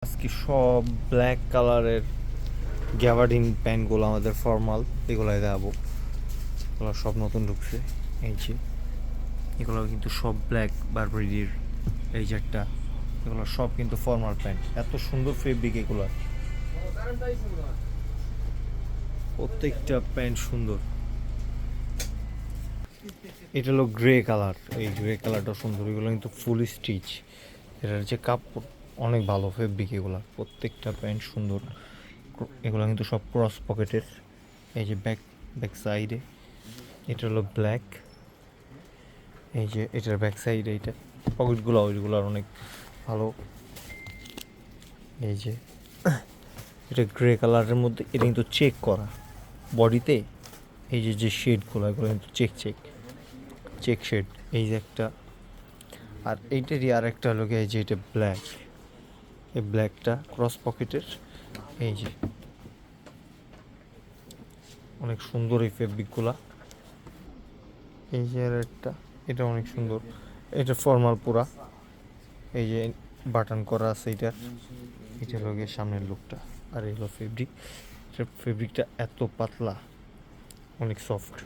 আজকে সব ব্ল্যাক কালারের গ্যাবার্ডিন প্যান্টগুলো আমাদের ফর্মাল এগুলাই দেখাবো। এগুলো সব নতুন ঢুকছে। এই যে এগুলো কিন্তু সব ব্ল্যাক বারবারির। এই যে একটা, এগুলো সব কিন্তু ফর্মাল প্যান্ট। এত সুন্দর ফেব্রিক এগুলো, প্রত্যেকটা প্যান্ট সুন্দর। এটা হলো গ্রে কালার, এই গ্রে কালারটা সুন্দর। এগুলো কিন্তু ফুল স্টিচ, এটার যে কাপড় অনেক ভালো ফেব্রিক। এগুলো প্রত্যেকটা প্যান্ট সুন্দর। এগুলো কিন্তু সব ক্রস পকেটের। এই যে ব্যাক ব্যাক সাইডে এটা হলো ব্ল্যাক। এই যে এটার ব্যাক সাইডে এইটা পকেটগুলো ওইগুলোর অনেক ভালো। এই যে এটা গ্রে কালারের মধ্যে, এটা কিন্তু চেক করা বডিতে। এই যে যে শেডগুলো এগুলো কিন্তু চেক চেক চেক শেড। এই যে একটা, আর এইটারই আর একটা হলো এই যে এটা ব্ল্যাক, এই ব্ল্যাকটা ক্রস পকেটের। এই যে অনেক সুন্দর এই ফেব্রিকগুলা। এই যে আর একটা, এটা অনেক সুন্দর। এটা ফর্মাল পুরা। এই যে বাটন করা আছে এটার। এটা হলো গিয়ে সামনের লুকটা। আর এই হলো ফেব্রিক। ফেব্রিকটা এত পাতলা, অনেক সফট।